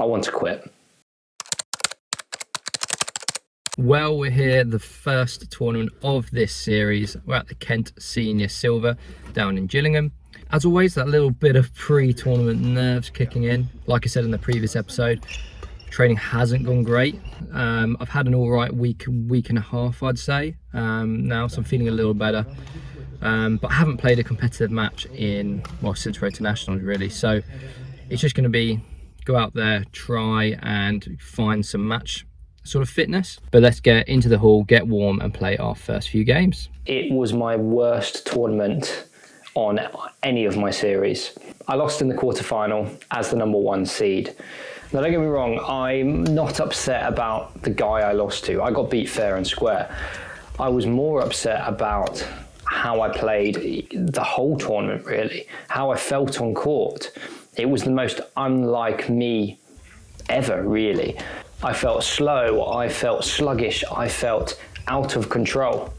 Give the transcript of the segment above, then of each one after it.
want to quit. Well, we're here, the first tournament of this series. We're at the Kent Senior Silver down in Gillingham. As always, that little bit of pre-tournament nerves kicking in. Like I said in the previous episode, training hasn't gone great. I've had an all right week and a half, I'd say, now, so I'm feeling a little better. But I haven't played a competitive match since Road to Nationals, really. So it's just going to be go out there, try and find some match sort of fitness. But let's get into the hall, get warm and play our first few games. It was my worst tournament on any of my series. I lost in the quarterfinal as the number 1 seed. Now don't get me wrong, I'm not upset about the guy I lost to. I got beat fair and square. I was more upset about how I played the whole tournament, really, how I felt on court. It was the most unlike me ever, really. I felt slow, I felt sluggish, I felt out of control.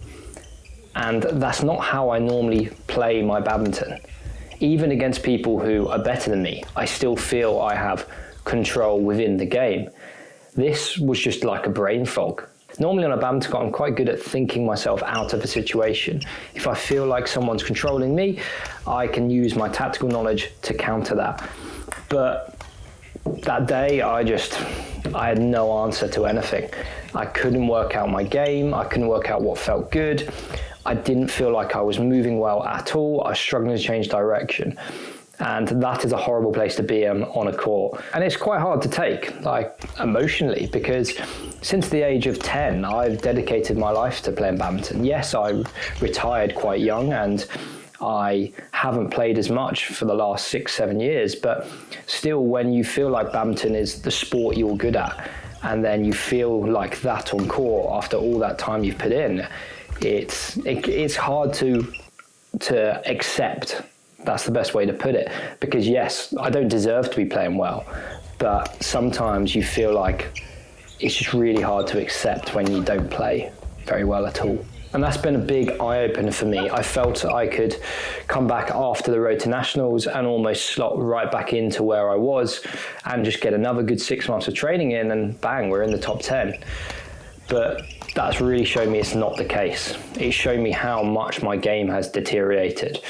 And that's not how I normally play my badminton. Even against people who are better than me, I still feel I have control within the game. This was just like a brain fog. Normally on a badminton court, I'm quite good at thinking myself out of a situation. If I feel like someone's controlling me, I can use my tactical knowledge to counter that. But that day, I had no answer to anything. I couldn't work out my game. I couldn't work out what felt good. I didn't feel like I was moving well at all. I was struggling to change direction. And that is a horrible place to be on a court. And it's quite hard to take, like, emotionally, because since the age of 10, I've dedicated my life to playing badminton. Yes, I retired quite young and I haven't played as much for the last 6-7 years, but still, when you feel like badminton is the sport you're good at, and then you feel like that on court after all that time you've put in, it's hard to accept. That's the best way to put it, because yes, I don't deserve to be playing well, but sometimes you feel like it's just really hard to accept when you don't play very well at all. And that's been a big eye-opener for me. I felt I could come back after the Road to Nationals and almost slot right back into where I was and just get another good 6 months of training in, and bang, we're in the top 10. But that's really shown me it's not the case. It showed me how much my game has deteriorated.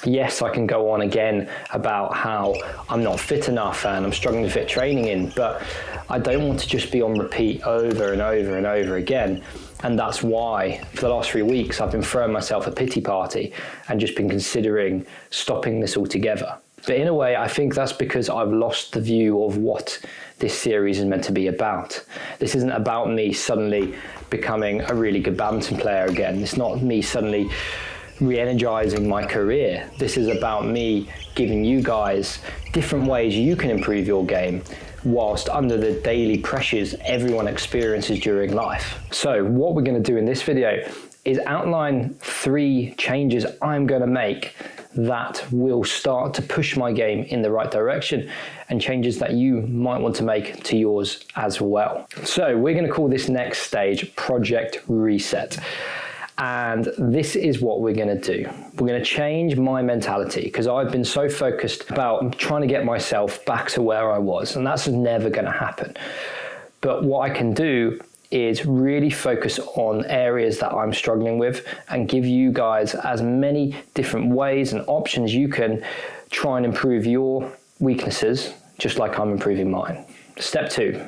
Yes, I can go on again about how I'm not fit enough and I'm struggling to fit training in, but I don't want to just be on repeat over and over and over again. And that's why for the last 3 weeks, I've been throwing myself a pity party and just been considering stopping this altogether. But in a way, I think that's because I've lost the view of what this series is meant to be about. This isn't about me suddenly becoming a really good badminton player again. It's not me suddenly re-energizing my career. This is about me giving you guys different ways you can improve your game whilst under the daily pressures everyone experiences during life. So what we're going to do in this video is outline 3 changes I'm going to make that will start to push my game in the right direction, and changes that you might want to make to yours as well. So we're going to call this next stage Project Reset. And this is what we're going to do. We're going to change my mentality, because I've been so focused about trying to get myself back to where I was, and that's never going to happen. But what I can do is really focus on areas that I'm struggling with and give you guys as many different ways and options you can try and improve your weaknesses, just like I'm improving mine. Step 2.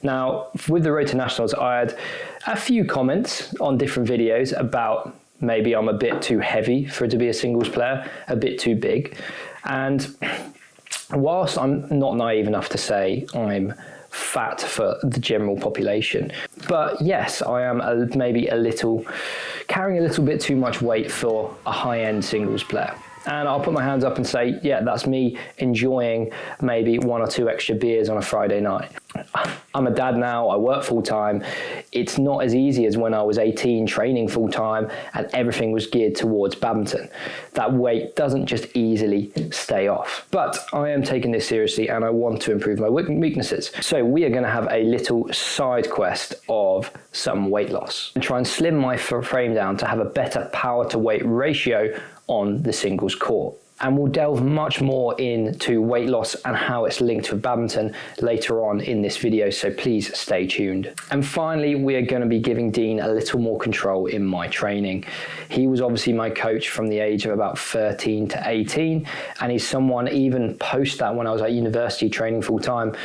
Now, with the Road to Nationals, I had a few comments on different videos about maybe I'm a bit too heavy for it to be a singles player, a bit too big. And whilst I'm not naive enough to say I'm fat for the general population, but yes, I am maybe carrying a little bit too much weight for a high-end singles player. And I'll put my hands up and say, yeah, that's me enjoying maybe 1 or 2 extra beers on a Friday night. I'm a dad now, I work full time. It's not as easy as when I was 18 training full time and everything was geared towards badminton. That weight doesn't just easily stay off. But I am taking this seriously and I want to improve my weaknesses. So we are going to have a little side quest of some weight loss and try and slim my frame down to have a better power to weight ratio on the singles court. And we'll delve much more into weight loss and how it's linked with badminton later on in this video, so please stay tuned. And finally, we are going to be giving Dean a little more control in my training. He was obviously my coach from the age of about 13 to 18, and he's someone even post that when I was at university training full time,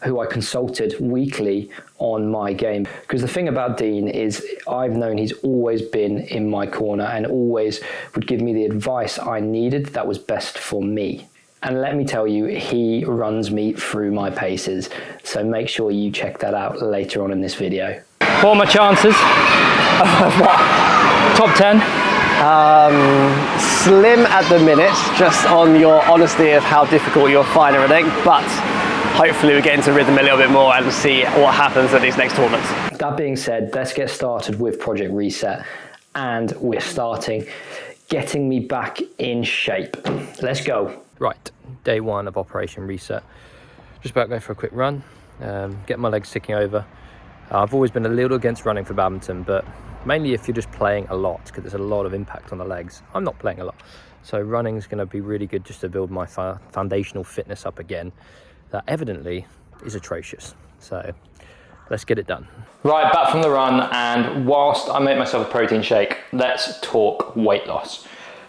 who I consulted weekly on my game. Because the thing about Dean is I've known he's always been in my corner and always would give me the advice I needed that was best for me. And let me tell you, he runs me through my paces. So make sure you check that out later on in this video. What are my chances? Top 10? Slim at the minute, just on your honesty of how difficult you'll find everything, but hopefully we get into rhythm a little bit more and see what happens at these next tournaments. That being said, let's get started with Project Reset, and we're starting getting me back in shape. Let's go. Right, day one of Operation Reset. Just about going for a quick run, get my legs ticking over. I've always been a little against running for badminton, but mainly if you're just playing a lot, because there's a lot of impact on the legs. I'm not playing a lot, so running is going to be really good just to build my foundational fitness up again. That evidently is atrocious. So let's get it done. Right, back from the run, and whilst I make myself a protein shake, let's talk weight loss.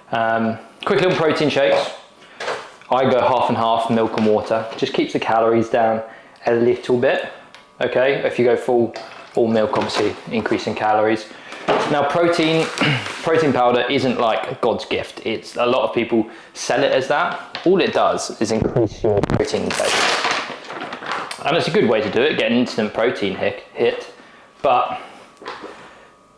Quick little protein shakes. I go half and half, milk and water. Just keeps the calories down a little bit. Okay, if you go full milk, obviously increasing calories. Now protein powder isn't like God's gift. It's a lot of people sell it as that. All it does is increase your protein intake. And it's a good way to do it, get an instant protein hit, but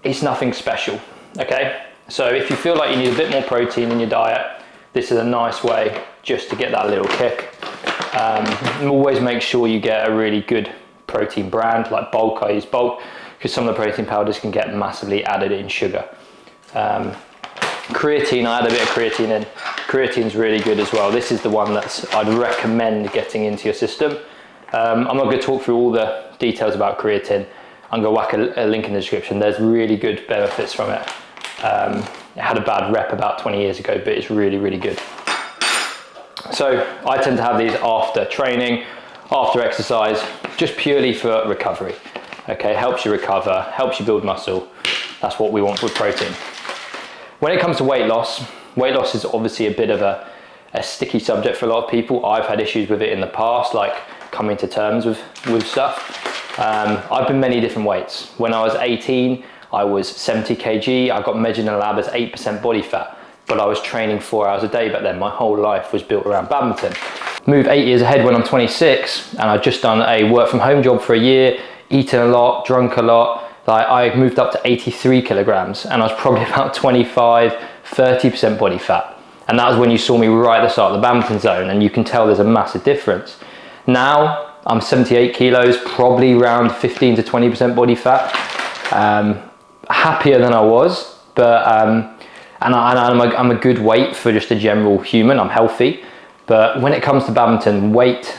it's nothing special, okay? So if you feel like you need a bit more protein in your diet, this is a nice way just to get that little kick. Always make sure you get a really good protein brand, like Bulk. I use Bulk, because some of the protein powders can get massively added in sugar. Creatine, I add a bit of creatine in. Creatine's really good as well. This is the one that I'd recommend getting into your system. I'm not going to talk through all the details about creatine. I'm going to whack a link in the description. There's really good benefits from it. It had a bad rep about 20 years ago, but it's really, really good. So I tend to have these after training, after exercise, just purely for recovery. Okay, helps you recover, helps you build muscle. That's what we want with protein. When it comes to weight loss is obviously a bit of a sticky subject for a lot of people. I've had issues with it in the past, like coming to terms with stuff. I've been many different weights. When I was 18, I was 70 kg. I got measured in a lab as 8% body fat, but I was training 4 hours a day back then. My whole life was built around badminton. Moved 8 years ahead when I'm 26, and I'd just done a work from home job for a year, eaten a lot, drunk a lot. Like, I moved up to 83 kilograms, and I was probably about 25-30% body fat. And that was when you saw me right at the start of the badminton zone, and you can tell there's a massive difference. Now I'm 78 kilos, probably around 15 to 20% body fat. Happier than I was, but I'm a good weight for just a general human. I'm healthy, but when it comes to badminton, weight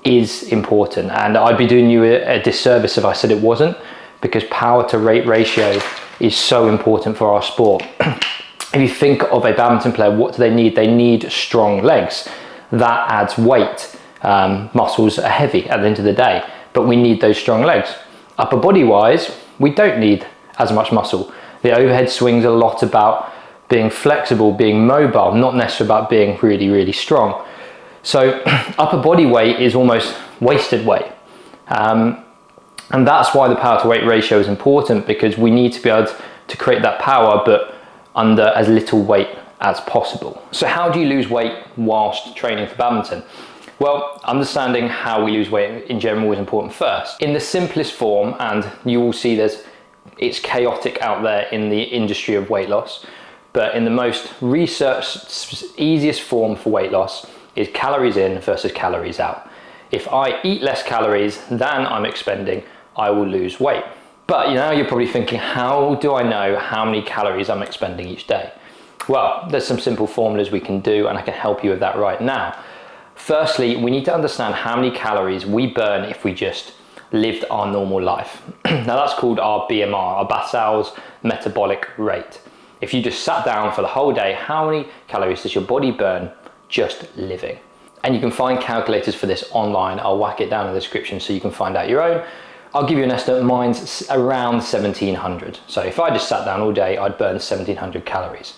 is important, and I'd be doing you a disservice if I said it wasn't, because power to weight ratio is so important for our sport. If you think of a badminton player, what do they need? They need strong legs. That adds weight. Muscles are heavy at the end of the day, but we need those strong legs. Upper body wise, we don't need as much muscle. The overhead swing's a lot about being flexible, being mobile, not necessarily about being really, really strong. So upper body weight is almost wasted weight. And that's why the power to weight ratio is important, because we need to be able to create that power, but under as little weight as possible. So how do you lose weight whilst training for badminton? Well, understanding how we lose weight in general is important first. In the simplest form, and you will see it's chaotic out there in the industry of weight loss, but in the most researched, easiest form for weight loss is calories in versus calories out. If I eat less calories than I'm expending, I will lose weight. But you're probably thinking, how do I know how many calories I'm expending each day? Well, there's some simple formulas we can do, and I can help you with that right now. Firstly, we need to understand how many calories we burn if we just lived our normal life. Now that's called our BMR, our Basal's metabolic rate. If you just sat down for the whole day, how many calories does your body burn just living? And you can find calculators for this online. I'll whack it down in the description so you can find out your own. I'll give you an estimate. Mine's around 1700. So if I just sat down all day, I'd burn 1700 calories.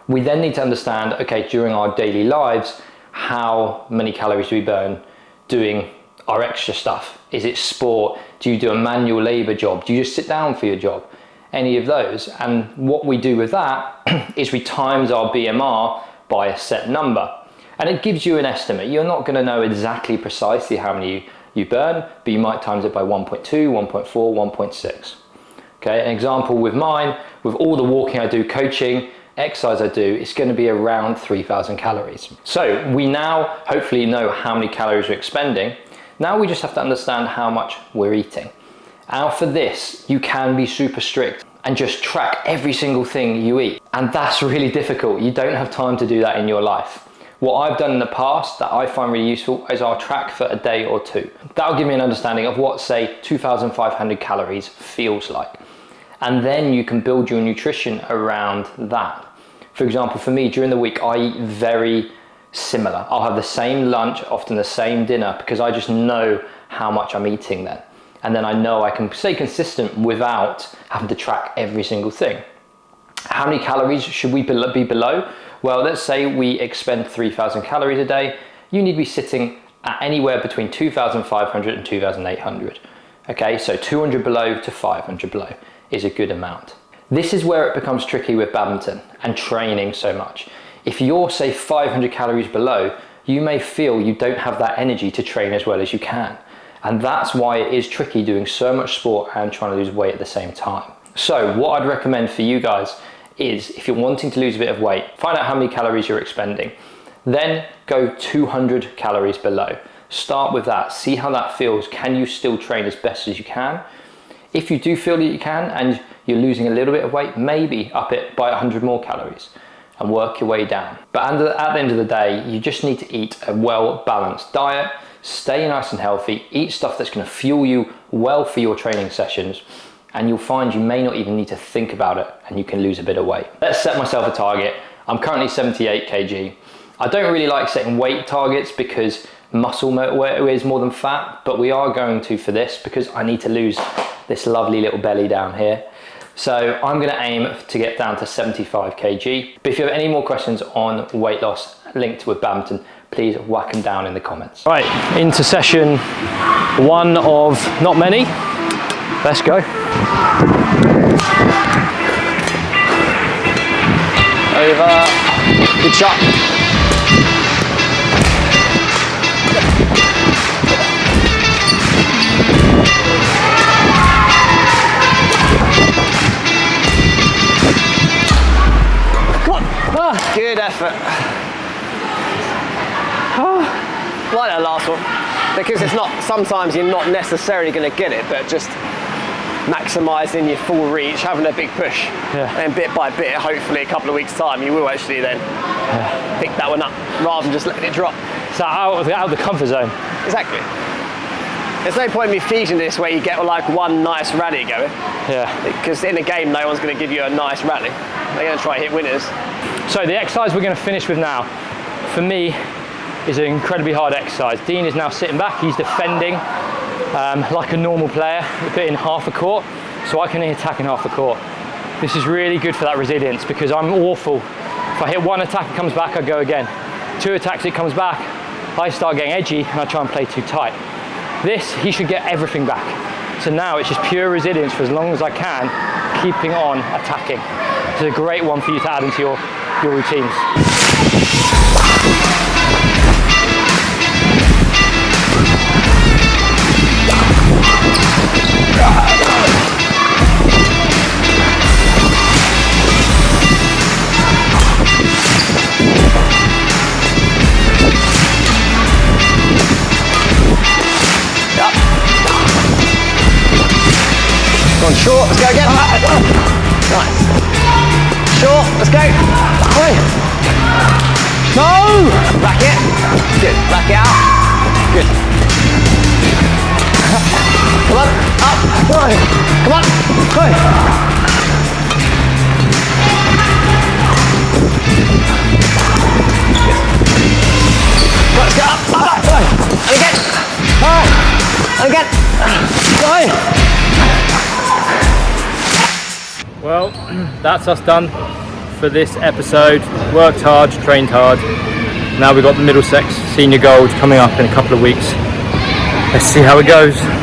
We then need to understand, okay, during our daily lives, how many calories do we burn doing our extra stuff? Is it sport? Do you do a manual labor job? Do you just sit down for your job? Any of those? And what we do with that is we times our BMR by a set number. And it gives you an estimate. You're not going to know exactly precisely how many you burn, but you might times it by 1.2, 1.4, 1.6. Okay, an example with mine, with all the walking I do, coaching, exercise I do, it's going to be around 3,000 calories. So we now hopefully know how many calories we're expending. Now we just have to understand how much we're eating. Now for this, you can be super strict and just track every single thing you eat. And that's really difficult. You don't have time to do that in your life. What I've done in the past that I find really useful is I'll track for a day or two. That'll give me an understanding of what, say, 2,500 calories feels like. And then you can build your nutrition around that. For example, for me, during the week, I eat very similar. I'll have the same lunch, often the same dinner, because I just know how much I'm eating then. And then I know I can stay consistent without having to track every single thing. How many calories should we be below? Well, let's say we expend 3,000 calories a day. You need to be sitting at anywhere between 2,500 and 2,800. Okay, so 200 below to 500 below is a good amount. This is where it becomes tricky with badminton and training so much. If you're, say, 500 calories below, you may feel you don't have that energy to train as well as you can. And that's why it is tricky doing so much sport and trying to lose weight at the same time. So what I'd recommend for you guys is, if you're wanting to lose a bit of weight, find out how many calories you're expending. Then go 200 calories below. Start with that, see how that feels. Can you still train as best as you can? If you do feel that you can and you're losing a little bit of weight, maybe up it by 100 more calories and work your way down. But at the end of the day, you just need to eat a well-balanced diet, stay nice and healthy, eat stuff that's going to fuel you well for your training sessions, and you'll find you may not even need to think about it and you can lose a bit of weight. Let's set myself a target. I'm currently 78 kg. I don't really like setting weight targets because muscle weighs more than fat, but we are going to for this because I need to lose this lovely little belly down here. So I'm going to aim to get down to 75 kg. But if you have any more questions on weight loss linked with badminton, please whack them down in the comments. Right, into session one of not many. Let's go. Over. Good shot. Good effort. Like that last one, because it's not, sometimes you're not necessarily going to get it, but just maximising your full reach, having a big push, and bit by bit, hopefully a couple of weeks time, you will actually then pick that one up rather than just letting it drop. So out of the comfort zone. Exactly. There's no point in me feeding this where you get like one nice rally going. Yeah. Because in a game, no one's going to give you a nice rally. They're going to try and hit winners. So the exercise we're going to finish with now, for me, is an incredibly hard exercise. Dean is now sitting back. He's defending like a normal player, but in half a court. So I can attack in half a court. This is really good for that resilience because I'm awful. If I hit one attack, it comes back, I go again. Two attacks, it comes back. I start getting edgy and I try and play too tight. This, he should get everything back. So now it's just pure resilience for as long as I can, keeping on attacking. It's a great one for you to add into your routines. Go on, short, let's go again. Nice. Short, let's go. Oi. No! Back it. Good, back it out. Good. Come on, up. Come on. Come on. Oi. Again. Go. Well, that's us done for this episode. Worked hard, trained hard. Now we've got the Middlesex Senior Gold coming up in a couple of weeks. Let's see how it goes.